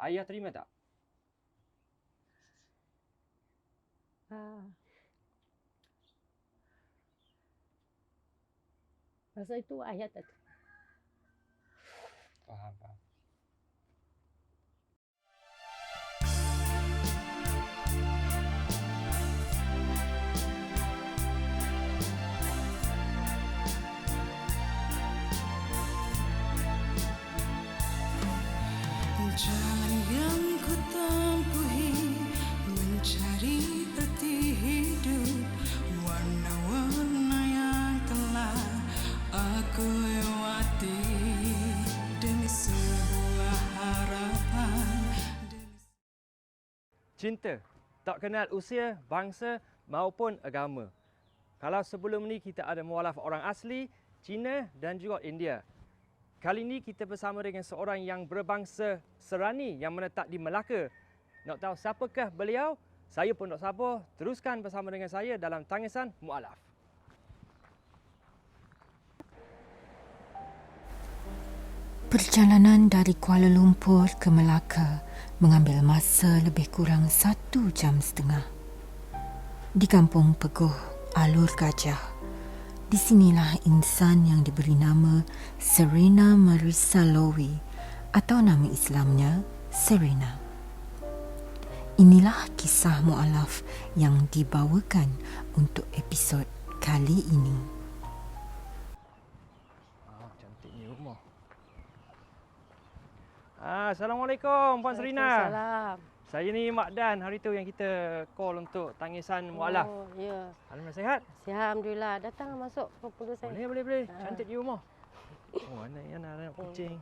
Ayah terima tak? Masa itu ayah tak. Faham. Jalan yang ku tempuhi mencari arti hidup, warna-warna yang telah aku lewati demi sebuah harapan. Cinta tak kenal usia, bangsa maupun agama. Kalau sebelum ni kita ada mualaf orang asli, Cina dan juga India. Kali ini kita bersama dengan seorang yang berbangsa Serani yang menetap di Melaka. Nak tahu siapakah beliau? Saya pun tak sabar, teruskan bersama dengan saya dalam Tangisan Mualaf. Perjalanan dari Kuala Lumpur ke Melaka mengambil masa lebih kurang 1 jam setengah. Di Kampung Peguh, Alur Gajah. Di sinilah insan yang diberi nama Serena Marissa Lowy atau nama Islamnya Serena. Inilah kisah mualaf yang dibawakan untuk episod kali ini. Cantiknya rumah. Assalamualaikum Puan Serina. Salam. Saya ni Mak Dan hari tu yang kita call untuk Tangisan Mualaf. Oh, ya. Alhamdulillah sihat? Sihat, alhamdulillah. Datang masuk perlu saya. Boleh. Cantik di rumah. Oh, anak kucing.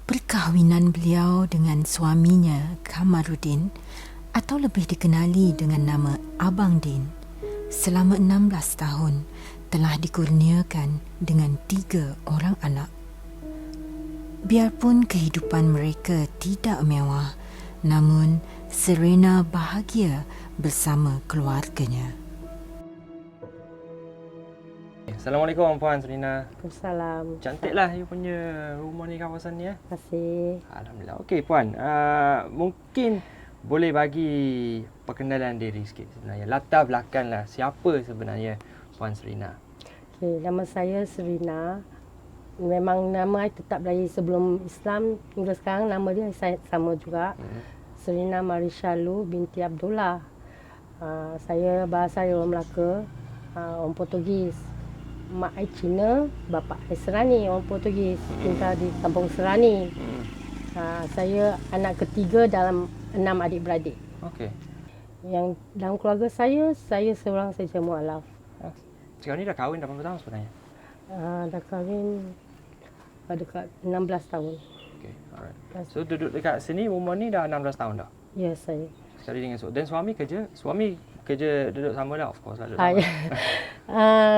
Perkahwinan beliau dengan suaminya Kamaruddin atau lebih dikenali dengan nama Abang Din selama 16 tahun telah dikurniakan dengan 3 orang anak. Biarpun kehidupan mereka tidak mewah, namun Serena bahagia bersama keluarganya. Assalamualaikum Puan Serina. Waalaikumsalam. Cantiklah you punya rumah ni, kawasan ni ya. Terima kasih. Alhamdulillah. Okey Puan, mungkin boleh bagi perkenalan diri sikit sebenarnya. Latar belakanglah siapa sebenarnya Puan Serina. Okay, nama saya Serina. Memang nama saya tetap dari sebelum Islam hingga sekarang nama dia saya sama juga. Serena Marissa Lowy binti Abdullah. Saya berasal dari orang Melaka, orang Portugis. Mak saya Cina, bapa saya Serani, orang Portugis. Tinggal di Kampung Serani. Saya anak ketiga dalam 6 adik-beradik. Okey. Yang dalam keluarga saya seorang saja mualaf. Sekarang ni dah kahwin dah berapa tahun sebenarnya? Dah kahwin dekat 16 tahun. Okey, alright. So duduk dekat sini rumah ni dah 16 tahun dah. Ya, saya. Sekali dengan dan suami kerja duduk sama dah, of course lah.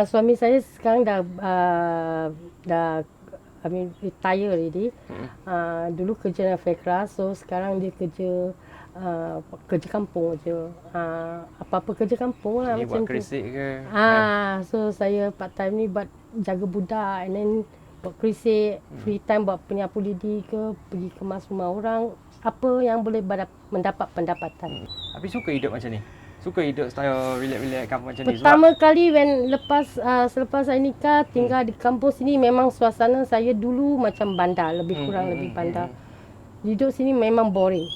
Suami saya sekarang dah retire already. Dulu kerja dalam Fekra, so sekarang dia kerja kampung je. Apa-apa kerja kampung lah Ni macam buat kerisik ke? So saya part time ni buat jaga budak and then buat kerisik, free time buat penyapu lidi ke, pergi kemas rumah orang, apa yang boleh mendapat pendapatan. Tapi suka hidup macam ni? Suka hidup style relax-relax kampung macam ni? Pertama kali selepas saya nikah tinggal di kampung sini, memang suasana saya dulu macam bandar, lebih kurang lebih bandar. Hidup sini memang boring.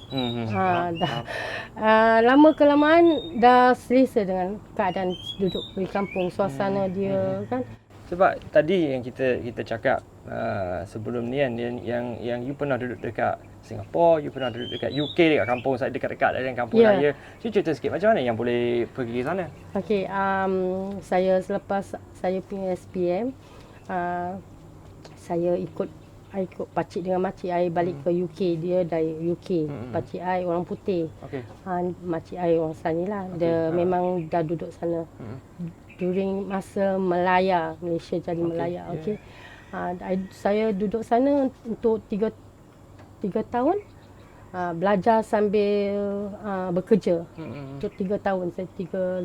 Lama kelamaan dah selesa dengan keadaan duduk di kampung, suasana dia kan. Sebab tadi yang kita cakap sebelum ni kan, yang you pernah duduk dekat Singapura, you pernah duduk dekat UK, dekat kampung saya dekat-dekat dengan kampung raya. So cerita sikit macam mana yang boleh pergi ke sana? Okey, saya selepas saya punya SPM, saya ikut pakcik dengan makcik saya balik ke UK. Dia dari UK. Pakcik saya orang putih. Okey. Makcik saya orang sana lah. Dia memang dah duduk sana. During masa Melaya, Malaysia jadi Melaya. Okey. Saya duduk sana untuk 3 tahun. Belajar sambil bekerja. Untuk 3 tahun saya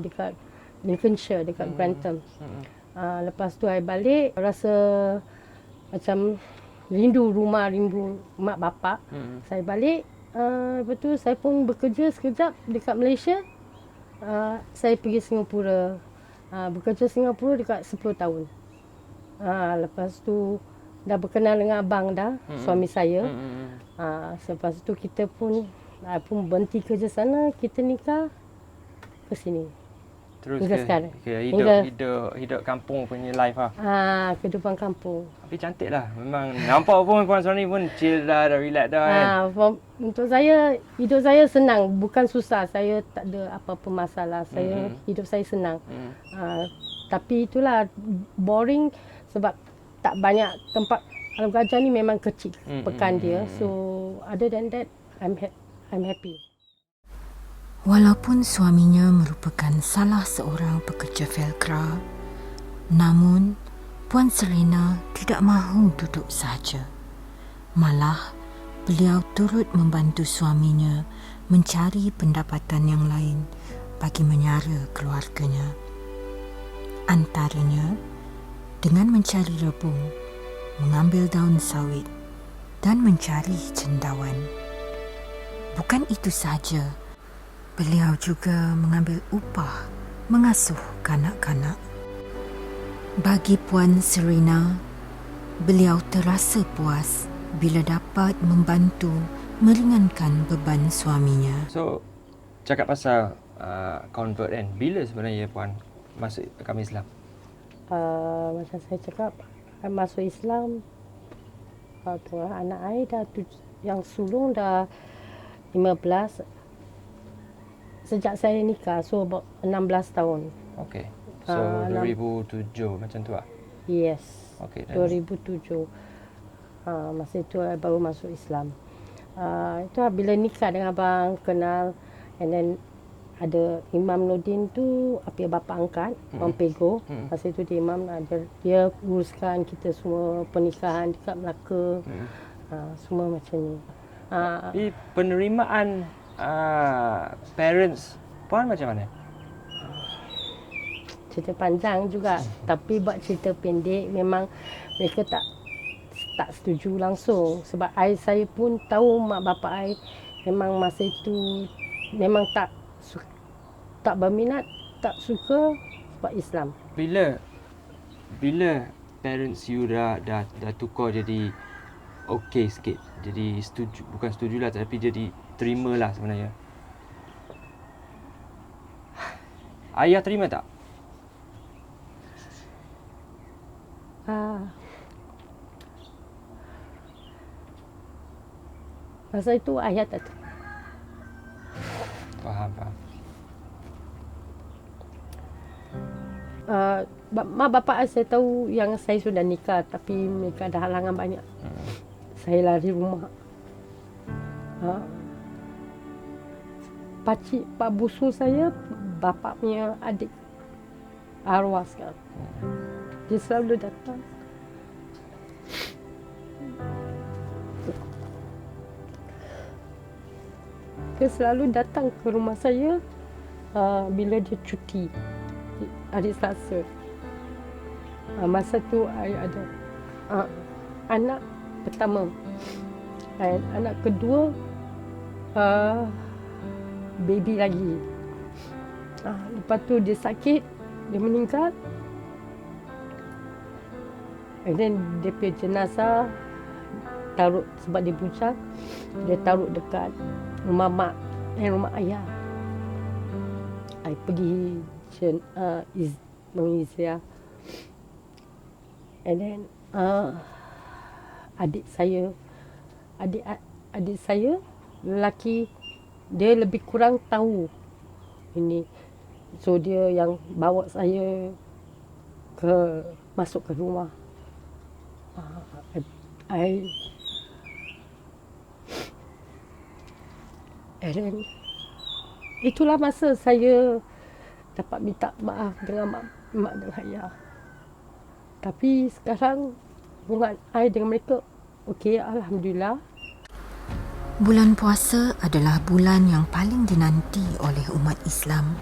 dekat Lincolnshire, dekat Grantham. Lepas tu saya balik, rasa macam rindu rumah, rindu mak bapak. Saya balik, lepas tu saya pun bekerja sekejap dekat Malaysia. Saya pergi Singapura. Bekerja Singapura dekat 10 tahun. Lepas tu dah berkenal dengan abang dah, suami saya. Lepas tu kita pun berhenti kerja sana, kita nikah ke sini. Terus Hingga sekarang. hidup kampung punya life lah. Kehidupan kampung. Tapi cantik lah. Memang nampak pun Puan Suhani pun chill dah relax dah kan. Untuk saya, hidup saya senang, bukan susah. Saya tak ada apa-apa masalah. Hidup saya senang. Tapi itulah boring sebab tak banyak tempat. Alam Gajah ni memang kecil pekan dia. So other than that, I'm happy. Walaupun suaminya merupakan salah seorang pekerja velcro, namun Puan Serena tidak mahu duduk saja. Malah, beliau turut membantu suaminya mencari pendapatan yang lain bagi menyara keluarganya. Antaranya, dengan mencari rebung, mengambil daun sawit dan mencari cendawan. Bukan itu saja, beliau juga mengambil upah mengasuh kanak-kanak. Bagi Puan Serena, beliau terasa puas bila dapat membantu meringankan beban suaminya. So, cakap pasal convert kan. Bila sebenarnya Puan masuk agama Islam? Macam saya cakap, masuk Islam, anak saya dah yang sulung dah 15. Sejak saya nikah, so about 16 tahun. Okay. So 2007 macam tu lah? Yes. Okay. 2007. Masa itu baru masuk Islam. Itu bila nikah dengan abang, kenal. And then ada Imam Nordin tu, apa bapa angkat, Orang Pego. Masa itu dia imam, dia uruskan kita semua pernikahan dekat Melaka. Semua macam ni. Tapi penerimaan parents Puan macam mana? Cerita panjang juga. Tapi buat cerita pendek, memang mereka tak setuju langsung. Sebab saya pun tahu mak bapak saya memang masa itu memang tak berminat, tak suka sebab Islam. Bila parents you dah tukar jadi okey sikit. Jadi setuju, bukan setujulah tapi jadi terimalah sebenarnya. Ayah terima tak? Masa itu ayah tak tahu. Faham. Mak bapak saya tahu yang saya sudah nikah, tapi mereka ada halangan banyak. Saya lari rumah. Pak busu saya, bapak punya adik arwah sekarang. Dia selalu datang. Dia selalu datang ke rumah saya bila dia cuti hari Selasa. Masa tu saya ada anak pertama. Dan anak kedua baby lagi. Lepas tu dia sakit, dia meninggal. And then dia punya jenazah taruh, sebab dia bujang, dia taruh dekat rumah mak dan rumah ayah. I pergi mengiziah. And then adik saya lelaki, dia lebih kurang tahu ini. So dia yang bawa saya masuk ke rumah. And then itulah masa saya dapat minta maaf dengan mak dan ayah. Tapi sekarang hubungan saya dengan mereka okey, alhamdulillah. Bulan puasa adalah bulan yang paling dinanti oleh umat Islam.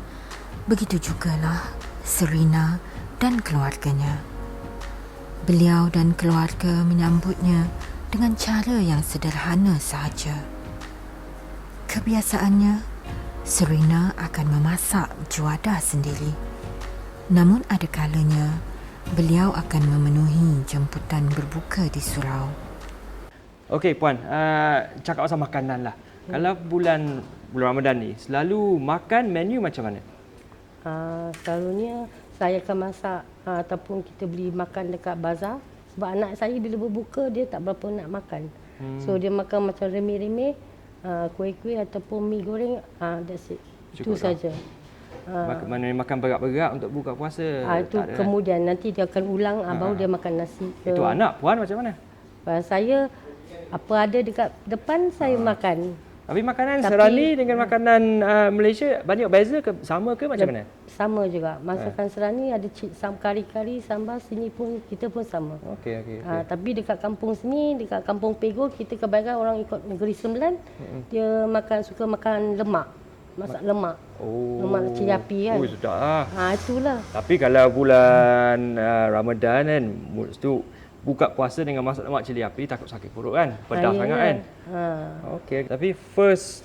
Begitu jugalah Serena dan keluarganya. Beliau dan keluarga menyambutnya dengan cara yang sederhana sahaja. Kebiasaannya, Serina akan memasak juadah sendiri. Namun ada kalanya, beliau akan memenuhi jemputan berbuka di surau. Okey puan, cakap pasal makanan lah. Kalau bulan Ramadan ni selalu makan menu macam mana? Selalunya saya akan masak ataupun kita beli makan dekat bazar. Sebab anak saya bila berbuka dia tak berapa nak makan. So dia makan macam remeh-remeh, kuih-kuih ataupun mi goreng, that's it. Itu saja. Mana makan berat-berat untuk buka puasa. Itu kemudian nanti dia akan ulang baru dia makan nasi. Itu anak puan macam mana? Saya apa ada dekat depan saya makan. Tapi makanan Serani dengan makanan Malaysia banyak beza ke sama ke macam mana? Sama juga. Masakan Serani ada kari-kari, sambal, sini pun kita pun sama. Okey. Tapi dekat kampung sini, dekat kampung Pego, kita kebanyakan orang ikut negeri Sembilan, dia suka makan lemak. Masak lemak. Lemak cili api kan. Oh, sudah. Itulah. Tapi kalau bulan Ramadan kan, tu buka puasa dengan masak lemak cili api takut sakit perut kan. Pedas sangat kan. Okey, tapi first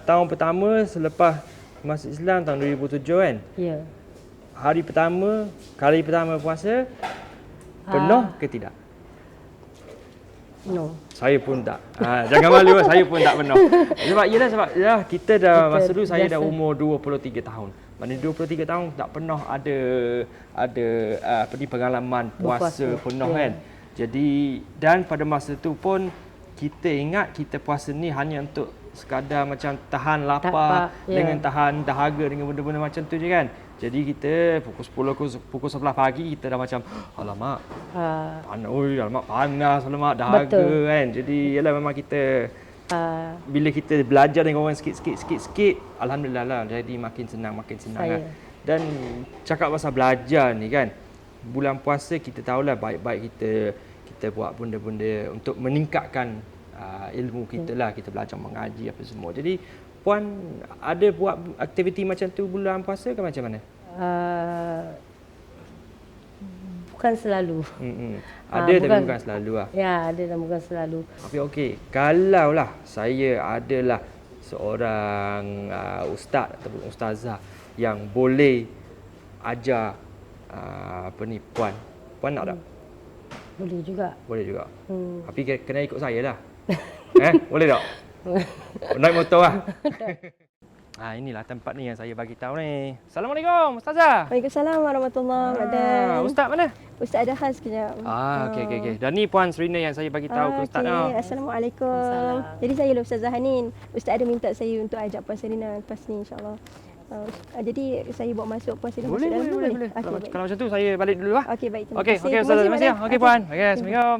tahun pertama selepas masuk Islam tahun 2007 kan. Ya. Kali pertama puasa penuh ke tidak? No. Saya pun tak. Jangan malu, saya pun tak penuh. Sebab kita dah masa dulu saya dah umur 23 tahun. Maknanya 23 tahun tak pernah ada pengalaman puasa penuh kan. Jadi dan pada masa tu pun kita ingat kita puasa ni hanya untuk sekadar macam tahan lapar dengan tahan dahaga dengan benda-benda macam tu je kan. Jadi kita pukul 10 pukul 11 pagi kita dah macam alamak. Panas alamak dahaga kan. Jadi yalah memang kita bila kita belajar dengan orang sikit, alhamdulillah lah jadi makin senang kan. Dan cakap pasal belajar ni kan, bulan puasa kita tahulah baik-baik kita buat benda-benda untuk meningkatkan ilmu kita lah, kita belajar mengaji apa semua. Jadi puan ada buat aktiviti macam tu bulan puasa ke macam mana? Bukan selalu. Ada tapi bukan selalu lah. Ya, ada dan bukan selalu. Tapi okey, kalaulah saya adalah seorang ustaz ataupun ustazah yang boleh ajar puan nak tak? Boleh juga. Boleh juga. Tapi kena ikut saya lah. Boleh tak? Naik motor lah. Inilah tempat ni yang saya bagi tahu ni. Assalamualaikum Ustazah. Waalaikumsalam warahmatullahi wabarakatuh. Ustaz mana? Ustaz ada khas kejap. Okey. Dan ni puan Serina yang saya bagi tahu ke Ustaz tau. Assalamualaikum. Jadi saya Ustazah Hanin. Ustaz ada minta saya untuk ajak Puan Serina lepas ni insya-Allah. Jadi saya bawa masuk Puan Serina masuk dalam tu boleh? Okay, kalau macam tu saya balik dulu lah. Okey baik. Okey Ustazah, terima kasih. Okey puan. Okey, assalamualaikum.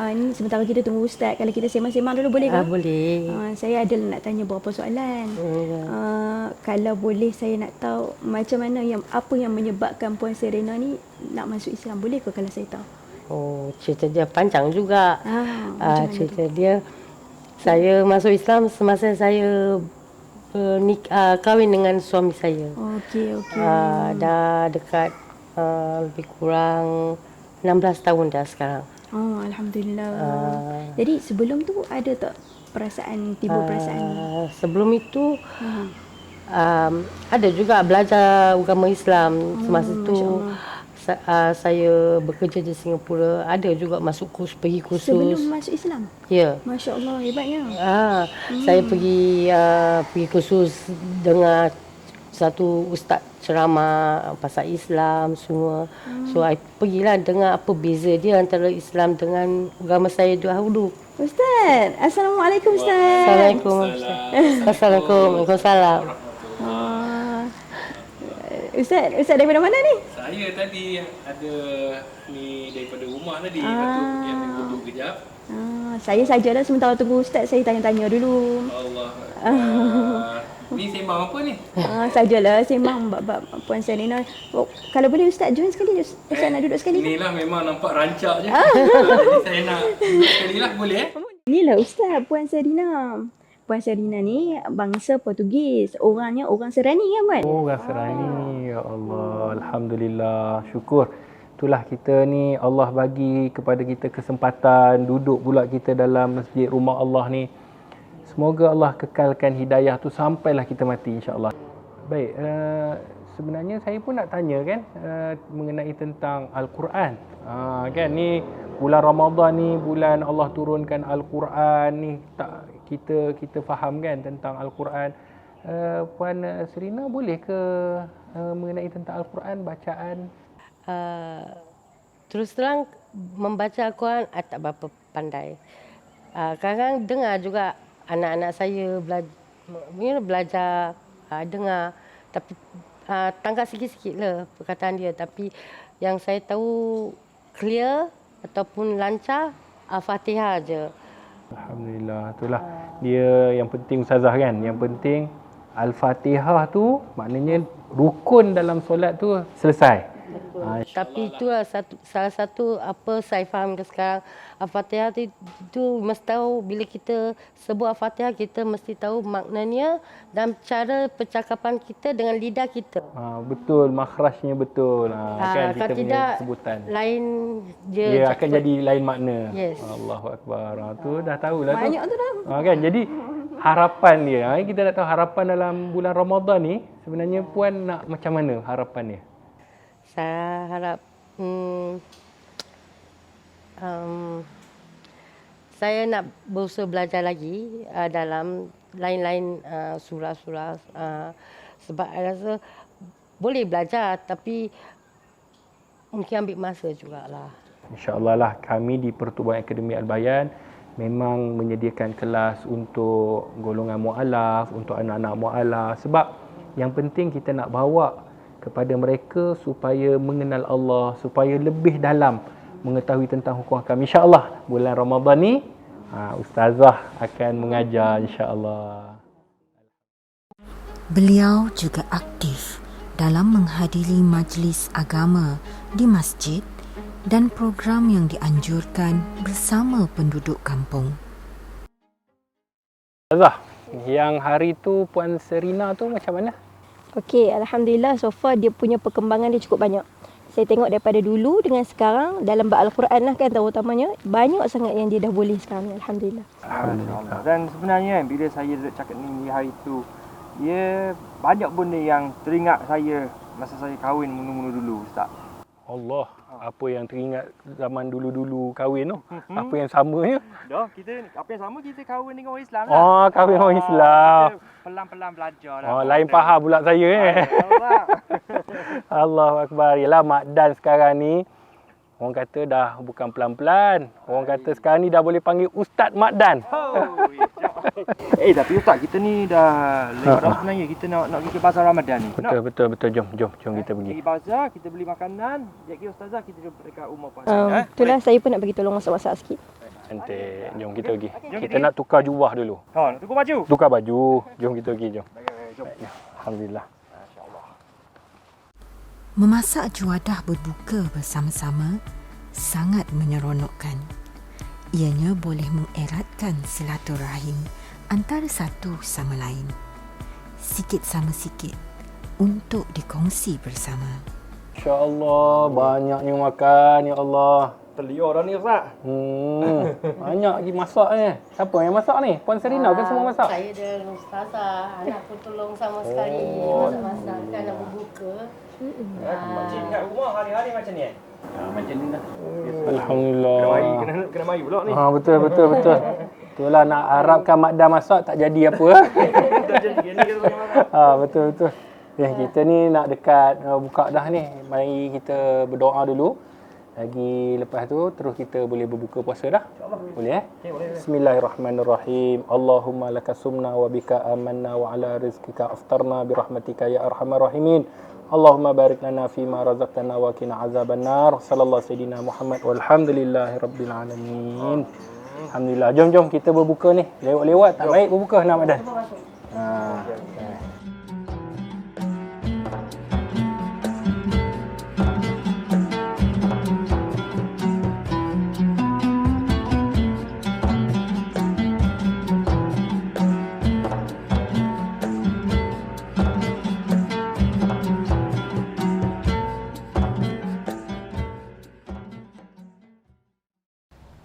Ni sementara kita tunggu Ustaz. Kalau kita sembang-sembang dulu boleh ke? Boleh. Saya ada nak tanya beberapa soalan. Kalau boleh saya nak tahu macam mana apa yang menyebabkan Puan Serina ni nak masuk Islam. Boleh ke kalau saya tahu? Cerita dia panjang juga. Cerita dia, saya masuk Islam semasa saya kahwin dengan suami saya. Okey. Dah dekat lebih kurang 16 tahun dah sekarang. Alhamdulillah. Jadi sebelum tu ada tak timbul perasaan? Sebelum itu ada juga belajar agama Islam. Semasa tu saya bekerja di Singapura, ada juga pergi kursus. Sebelum masuk Islam? Ya. Masya Allah, hebatnya. Saya pergi kursus dengan satu ustaz ceramah pasal Islam semua. So I pergilah dengar apa beza dia antara Islam dengan agama saya dahulu. Ustaz, Assalamualaikum Ustaz. Assalamualaikum Ustaz. Waalaikumsalam. Ustaz daripada mana ni? Saya tadi ada ni daripada rumah tadi. Lepas tu yang duduk kejap. Saya sajalah sementara tunggu Ustaz, saya tanya-tanya dulu. Allah. Ni sembang apa ni? Sajalah sembang bab Puan Serina. Kalau boleh Ustaz join sekali. Ustaz nak duduk sekali. Inilah memang nampak rancak je. Jadi saya nak duduk sekali lah, boleh Inilah Ustaz, Puan Serina. Puan Serina ni bangsa Portugis. Orangnya orang Serani kan Puan? Orang Serani, ya Allah. Alhamdulillah, syukur. Itulah kita ni, Allah bagi kepada kita kesempatan duduk pula kita dalam masjid rumah Allah ni. Semoga Allah kekalkan hidayah tu sampailah kita mati, insya-Allah. Baik, sebenarnya saya pun nak tanya kan mengenai tentang Al-Quran. Kan ni bulan Ramadan ni, bulan Allah turunkan Al-Quran ni, tak kita faham kan tentang Al-Quran. Puan Serina boleh ke mengenai tentang Al-Quran, bacaan? Terus terang membaca Al-Quran tak berapa pandai. Kadang-kadang dengar juga anak-anak saya belajar dengar, tapi tangkap sikit-sikit lah perkataan dia. Tapi yang saya tahu clear ataupun lancar Al-Fatihah je. Alhamdulillah, itulah dia yang penting Ustazah kan. Yang penting Al-Fatihah tu maknanya rukun dalam solat tu selesai. Tapi itulah salah satu apa saya faham ke sekarang, Al-Fatihah itu mesti tahu, bila kita sebut Al-Fatihah kita mesti tahu maknanya dan cara percakapan kita dengan lidah kita. Betul, makhrajnya betul. Kan kita punya tidak, sebutan. Lain Dia akan jadi lain makna. Yes. Allahu Akbar. Tu dah tahulah tu. Banyak tu dah. Kan jadi harapan dia. Kita nak tahu harapan dalam bulan Ramadan ni sebenarnya puan nak macam mana harapan dia? Saya harap saya nak berusaha belajar lagi dalam lain-lain surah-surah sebab saya rasa boleh belajar tapi mungkin ambil masa jugalah. InsyaAllah lah kami di Pertubuhan Akademi Al-Bayan memang menyediakan kelas untuk golongan mu'alaf, untuk anak-anak mu'alaf sebab yang penting kita nak bawa kepada mereka supaya mengenal Allah, supaya lebih dalam mengetahui tentang hukum hakam. InsyaAllah bulan Ramadan ni Ustazah akan mengajar insyaAllah. Beliau juga aktif dalam menghadiri majlis agama di masjid dan program yang dianjurkan bersama penduduk kampung. Ustazah, yang hari tu Puan Serina tu macam mana? Okey, Alhamdulillah so far dia punya perkembangan dia cukup banyak. Saya tengok daripada dulu dengan sekarang dalam Al-Quran lah kan terutamanya, banyak sangat yang dia dah boleh sekarang ni. Alhamdulillah. Alhamdulillah. Dan sebenarnya bila saya cakap ni hari tu, dia banyak benda yang teringat saya masa saya kahwin mula-mula dulu, Ustaz. Allah, apa yang teringat zaman dulu-dulu kahwin tu? Apa yang samanya? Dah, apa yang sama kita kahwin dengan orang Islam lah. Kahwin orang Islam. Kita pelan-pelan belajar lah. Lain faham pula saya Allahu Akbar. Yalah Mak Dan sekarang ni orang kata dah bukan pelan-pelan. Orang kata sekarang ni dah boleh panggil Ustaz Mak Dan. Tapi Ustaz, kita ni dah lewat dah sebenarnya. Kita nak pergi ke bazar Ramadan ni. Betul. Jom kita pergi. Pergi bazar, kita beli makanan. Jadi Ustazah kita jumpa dekat rumah Puan. Itulah saya pun nak bagi tolong masak-masak sikit. Cantik. Jom kita pergi. Kita nak tukar jubah dulu. Nak tukar baju? Tukar baju. Jom kita pergi, jom. Jom. Alhamdulillah. Memasak juadah berbuka bersama-sama sangat menyeronokkan. Ianya boleh mengeratkan silaturahim antara satu sama lain. Sikit sama sikit untuk dikongsi bersama. InsyaAllah banyaknya makan, ya Allah. Terliur dah ni Ustaz. Banyak lagi masak ni. Siapa yang masak ni? Puan Serina ke semua masak? Saya dan Ustazah. Anak pun tolong sama sekali masak-masak kan nak berbuka. Makcik kat rumah hari-hari macam ni? Macam ni dah. Alhamdulillah. Kena mari pula ni. Betul. Itulah nak harapkan Mak Dan masak tak jadi apa. Tak jadi ni kita boleh masak. Betul. Kita ni nak dekat buka dah ni. Mari kita berdoa dulu. Lagi lepas tu terus kita boleh berbuka puasa dah. Boleh boleh. Bismillahirrahmanirrahim. Allahumma lakasumna wa bika amanna wa ala rizqika aftarna bi rahmatika ya arhamar rahimin. Allahumma barik lana fima razaqtana wa qina azabannar. Sallallahu sayyidina Muhammad walhamdulillahirabbil alamin. Alhamdulillah. Jom kita berbuka ni. Lewat-lewat tak baik berbuka nak Madan.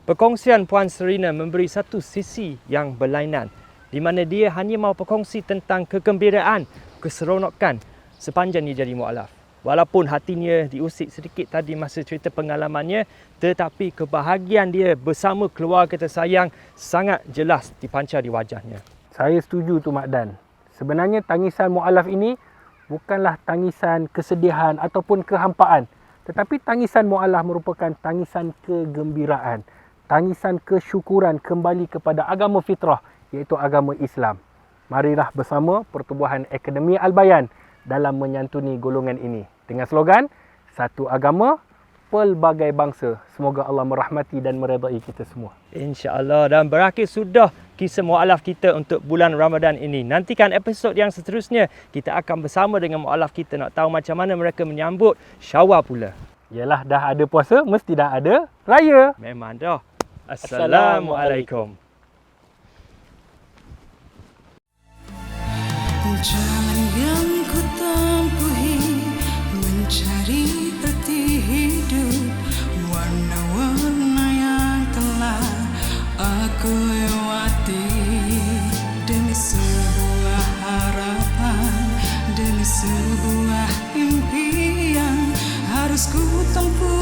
Perkongsian Puan Serina memberi satu sisi yang berlainan di mana dia hanya mahu berkongsi tentang kegembiraan, keseronokan sepanjang dia jadi mualaf. Walaupun hatinya diusik sedikit tadi masa cerita pengalamannya, tetapi kebahagiaan dia bersama keluarga tersayang sangat jelas dipancar di wajahnya. Saya setuju tu Mak Dan. Sebenarnya tangisan mualaf ini bukanlah tangisan kesedihan ataupun kehampaan. Tetapi tangisan mualaf merupakan tangisan kegembiraan. Tangisan kesyukuran kembali kepada agama fitrah, iaitu agama Islam. Marilah bersama Pertubuhan Akademi Al-Bayan dalam menyantuni golongan ini. Dengan slogan, satu agama, pelbagai bangsa. Semoga Allah merahmati dan meredai kita semua. InsyaAllah. Dan berakhir sudah kisah mualaf kita untuk bulan Ramadan ini. Nantikan episod yang seterusnya. Kita akan bersama dengan mualaf kita nak tahu macam mana mereka menyambut Syawal pula. Yalah, dah ada puasa, mesti dah ada raya. Memang dah. Assalamualaikum. Jalan yang ku tempuhi mencari arti hidup, warna-warna yang telah aku lewati demi sebuah harapan, demi sebuah impian harus ku tempuh.